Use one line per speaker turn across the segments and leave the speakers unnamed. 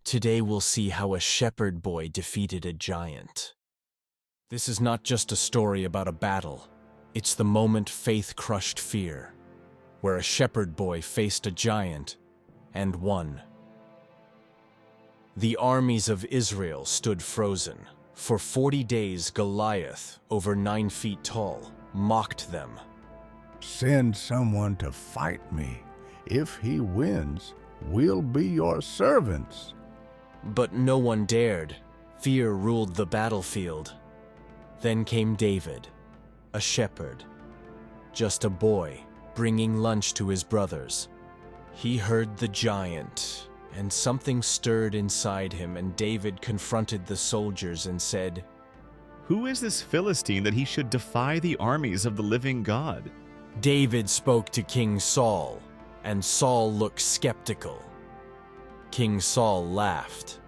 Today we'll see how a shepherd boy defeated a giant. This is not just a story about a battle. It's the moment faith crushed fear, where a shepherd boy faced a giant and won. The armies of Israel stood frozen. For 40 days, Goliath, over 9 feet tall, mocked them.
Send someone to fight me. If he wins, we'll be your servants.
But no one dared. Fear ruled the battlefield. Then came David, a shepherd, just a boy, bringing lunch to his brothers. He heard the giant, and something stirred inside him, and David confronted the soldiers and said,
"Who is this Philistine that he should defy the armies of the living God?"
David spoke to King Saul, and Saul looked skeptical. King Saul laughed.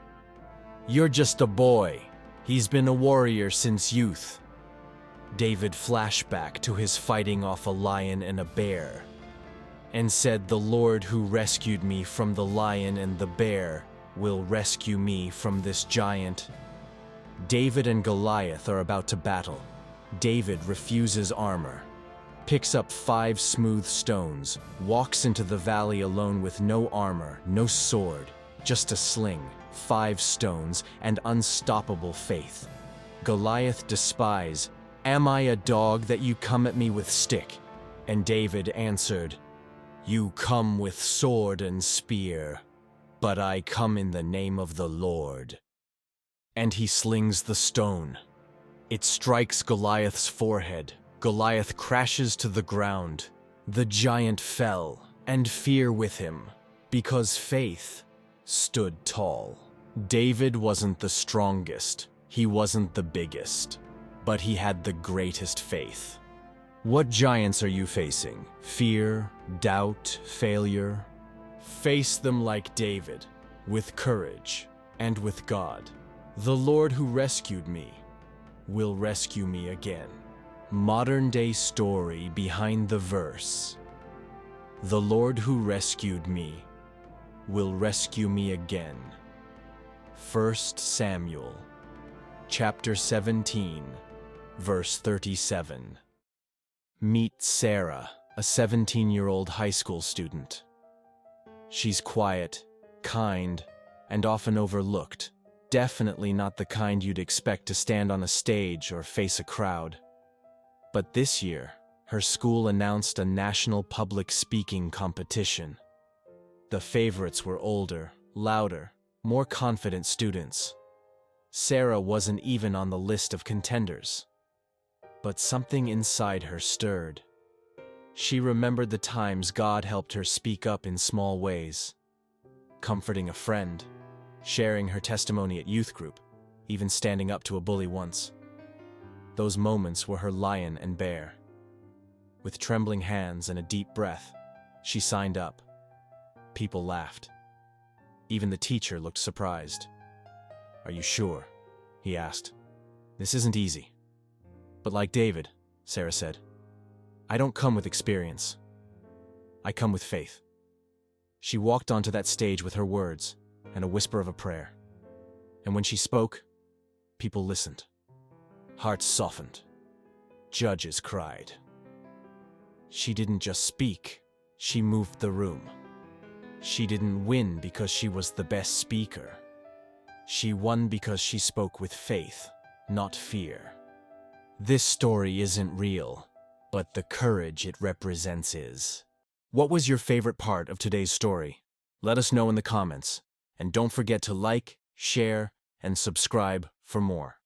"You're just a boy. He's been a warrior since youth." David flashed back to his fighting off a lion and a bear, and said, "The Lord who rescued me from the lion and the bear will rescue me from this giant." David and Goliath are about to battle. David refuses armor, picks up 5 smooth stones, walks into the valley alone with no armor, no sword, just a sling, 5 stones, and unstoppable faith. Goliath despises, "Am I a dog that you come at me with stick?" And David answered, "You come with sword and spear, but I come in the name of the Lord." And he slings the stone. It strikes Goliath's forehead. Goliath crashes to the ground. The giant fell, and fear with him, because faith stood tall. David wasn't the strongest. He wasn't the biggest, but he had the greatest faith. What giants are you facing? Fear, doubt, failure? Face them like David, with courage and with God. The Lord who rescued me will rescue me again. Modern day story behind the verse. The Lord who rescued me will rescue me again. 1 Samuel, chapter 17, verse 37. Meet Sarah, a 17-year-old high school student. She's quiet, kind, and often overlooked. Definitely not the kind you'd expect to stand on a stage or face a crowd. But this year, her school announced a national public speaking competition. The favorites were older, louder, more confident students. Sarah wasn't even on the list of contenders. But something inside her stirred. She remembered the times God helped her speak up in small ways, comforting a friend, sharing her testimony at youth group, even standing up to a bully once. Those moments were her lion and bear. With trembling hands and a deep breath, she signed up. People laughed. Even the teacher looked surprised. "Are you sure?" he asked. "This isn't easy." "But like David," Sarah said, "I don't come with experience. I come with faith." She walked onto that stage with her words and a whisper of a prayer. And when she spoke, people listened. Hearts softened. Judges cried. She didn't just speak, she moved the room. She didn't win because she was the best speaker. She won because she spoke with faith, not fear. This story isn't real, but the courage it represents is. What was your favorite part of today's story? Let us know in the comments. And don't forget to like, share, and subscribe for more.